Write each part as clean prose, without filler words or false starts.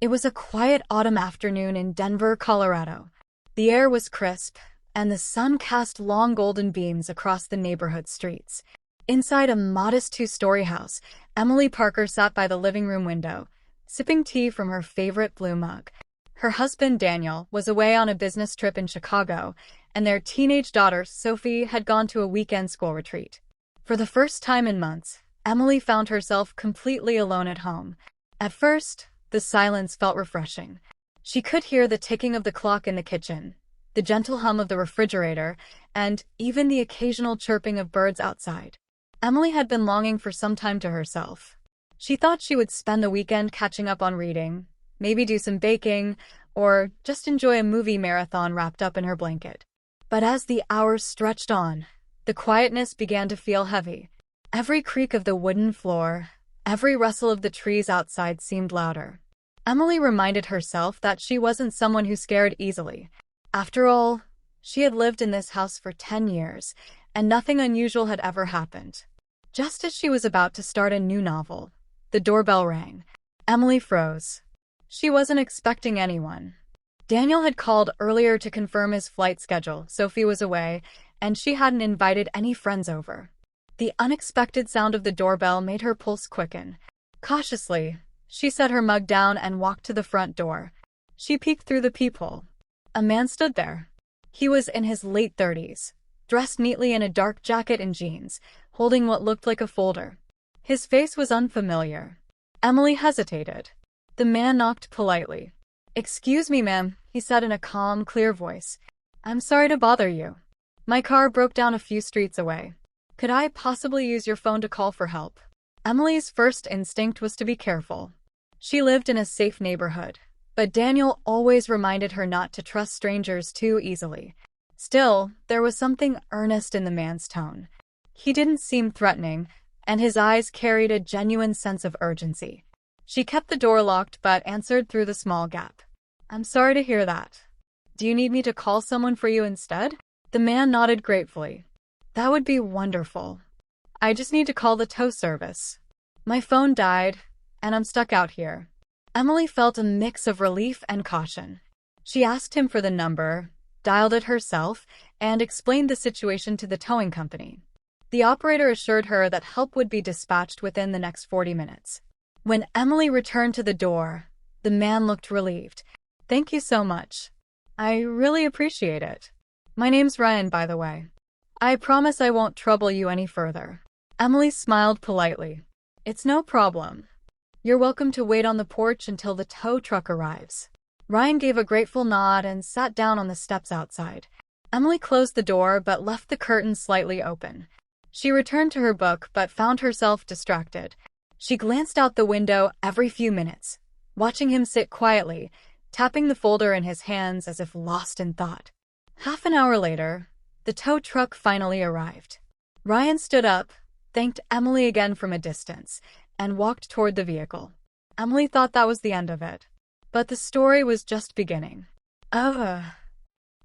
It was a quiet autumn afternoon in Denver, Colorado. The air was crisp, and the sun cast long golden beams across the neighborhood streets. Inside a modest two-story house, Emily Parker sat by the living room window, sipping tea from her favorite blue mug. Her husband, Daniel, was away on a business trip in Chicago, and their teenage daughter, Sophie, had gone to a weekend school retreat. For the first time in months, Emily found herself completely alone at home. At first, the silence felt refreshing. She could hear the ticking of the clock in the kitchen, the gentle hum of the refrigerator, and even the occasional chirping of birds outside. Emily had been longing for some time to herself. She thought she would spend the weekend catching up on reading, maybe do some baking, or just enjoy a movie marathon wrapped up in her blanket. But as the hours stretched on, the quietness began to feel heavy. Every creak of the wooden floor, every rustle of the trees outside seemed louder. Emily reminded herself that she wasn't someone who scared easily. After all, she had lived in this house for 10 years, and nothing unusual had ever happened. Just as she was about to start a new novel, the doorbell rang. Emily froze. She wasn't expecting anyone. Daniel had called earlier to confirm his flight schedule. Sophie was away, and she hadn't invited any friends over. The unexpected sound of the doorbell made her pulse quicken. Cautiously, she set her mug down and walked to the front door. She peeked through the peephole. A man stood there. He was in his late 30s, dressed neatly in a dark jacket and jeans, holding what looked like a folder. His face was unfamiliar. Emily hesitated. The man knocked politely. "Excuse me, ma'am," he said in a calm, clear voice. "I'm sorry to bother you. My car broke down a few streets away. Could I possibly use your phone to call for help?" Emily's first instinct was to be careful. She lived in a safe neighborhood, but Daniel always reminded her not to trust strangers too easily. Still, there was something earnest in the man's tone. He didn't seem threatening, and his eyes carried a genuine sense of urgency. She kept the door locked but answered through the small gap. "I'm sorry to hear that. Do you need me to call someone for you instead?" The man nodded gratefully. "That would be wonderful. I just need to call the tow service. My phone died, and I'm stuck out here." Emily felt a mix of relief and caution. She asked him for the number, dialed it herself, and explained the situation to the towing company. The operator assured her that help would be dispatched within the next 40 minutes. When Emily returned to the door, the man looked relieved. "Thank you so much. I really appreciate it. My name's Ryan, by the way. I promise I won't trouble you any further." Emily smiled politely. "It's no problem. You're welcome to wait on the porch until the tow truck arrives." Ryan gave a grateful nod and sat down on the steps outside. Emily closed the door but left the curtain slightly open. She returned to her book but found herself distracted. She glanced out the window every few minutes, watching him sit quietly, tapping the folder in his hands as if lost in thought. Half an hour later, the tow truck finally arrived. Ryan stood up, thanked Emily again from a distance, and walked toward the vehicle. Emily thought that was the end of it. But the story was just beginning. The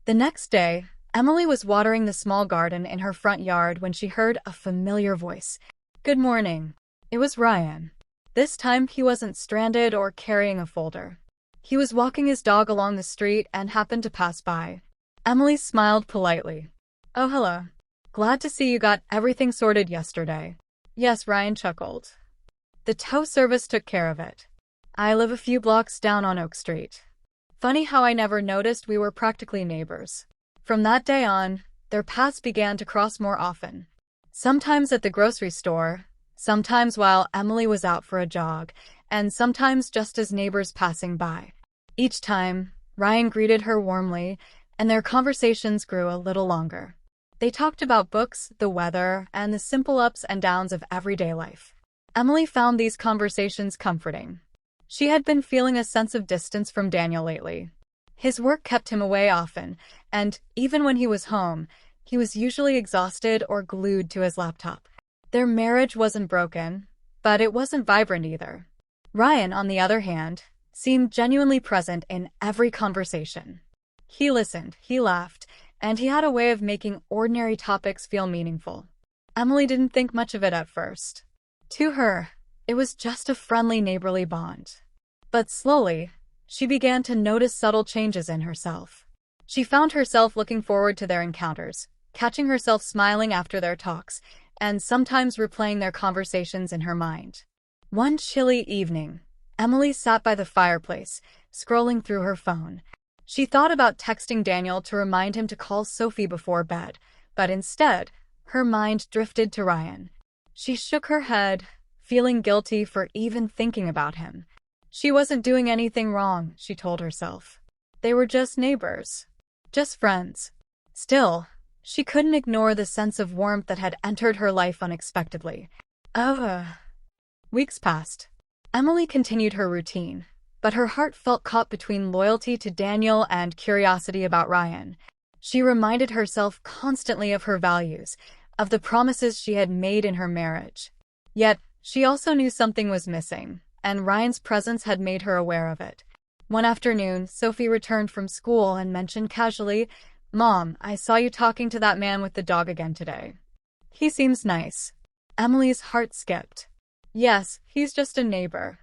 next day, Emily was watering the small garden in her front yard when she heard a familiar voice. "Good morning." It was Ryan. This time he wasn't stranded or carrying a folder. He was walking his dog along the street and happened to pass by. Emily smiled politely. "Oh, hello. Glad to see you got everything sorted yesterday." "Yes," Ryan chuckled. "The tow service took care of it. I live a few blocks down on Oak Street. Funny how I never noticed we were practically neighbors." From that day on, their paths began to cross more often. Sometimes at the grocery store, sometimes while Emily was out for a jog, and sometimes just as neighbors passing by. Each time, Ryan greeted her warmly, and their conversations grew a little longer. They talked about books, the weather, and the simple ups and downs of everyday life. Emily found these conversations comforting. She had been feeling a sense of distance from Daniel lately. His work kept him away often, and even when he was home, he was usually exhausted or glued to his laptop. Their marriage wasn't broken, but it wasn't vibrant either. Ryan, on the other hand, seemed genuinely present in every conversation. He listened, he laughed, and he had a way of making ordinary topics feel meaningful. Emily didn't think much of it at first. To her, it was just a friendly neighborly bond. But slowly, She began to notice subtle changes in herself. She found herself looking forward to their encounters, catching herself smiling after their talks, and sometimes replaying their conversations in her mind. One chilly evening, Emily sat by the fireplace, scrolling through her phone. She thought about texting Daniel to remind him to call Sophie before bed, but instead, her mind drifted to Ryan. She shook her head, feeling guilty for even thinking about him. She wasn't doing anything wrong, she told herself. They were just neighbors. Just friends. Still, she couldn't ignore the sense of warmth that had entered her life unexpectedly. Weeks passed. Emily continued her routine, but her heart felt caught between loyalty to Daniel and curiosity about Ryan. She reminded herself constantly of her values, of the promises she had made in her marriage. Yet, she also knew something was missing, and Ryan's presence had made her aware of it. One afternoon, Sophie returned from school and mentioned casually, "Mom, I saw you talking to that man with the dog again today. He seems nice." Emily's heart skipped. "Yes, he's just a neighbor.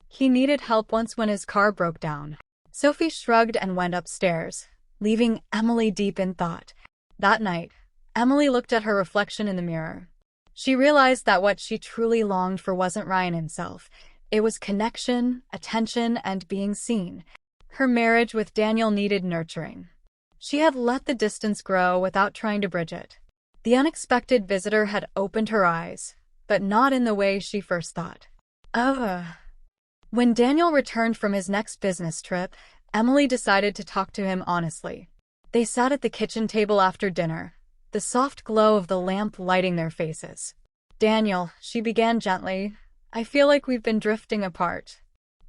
He needed help once when his car broke down." Sophie shrugged and went upstairs, leaving Emily deep in thought. That night, Emily looked at her reflection in the mirror. She realized that what she truly longed for wasn't Ryan himself. It was connection, attention, and being seen. Her marriage with Daniel needed nurturing. She had let the distance grow without trying to bridge it. The unexpected visitor had opened her eyes, but not in the way she first thought. When Daniel returned from his next business trip, Emily decided to talk to him honestly. They sat at the kitchen table after dinner, the soft glow of the lamp lighting their faces. "Daniel," she began gently, "I feel like we've been drifting apart.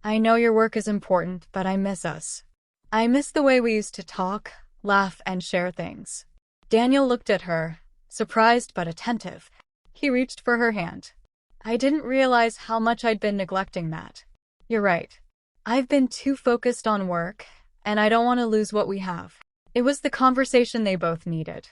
I know your work is important, but I miss us. I miss the way we used to talk, laugh, and share things." Daniel looked at her, surprised but attentive. He reached for her hand. "I didn't realize how much I'd been neglecting that. You're right. I've been too focused on work, and I don't want to lose what we have." It was the conversation they both needed.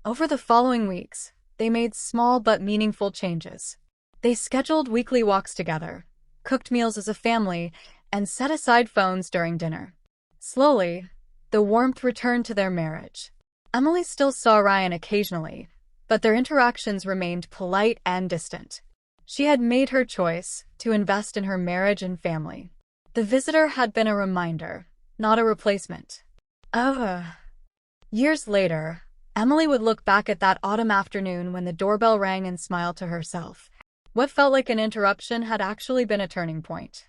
Over the following weeks, they made small but meaningful changes. They scheduled weekly walks together, cooked meals as a family, and set aside phones during dinner. Slowly, the warmth returned to their marriage. Emily still saw Ryan occasionally, but their interactions remained polite and distant. She had made her choice to invest in her marriage and family. The visitor had been a reminder, not a replacement. Years later, Emily would look back at that autumn afternoon when the doorbell rang and smile to herself. What felt like an interruption had actually been a turning point.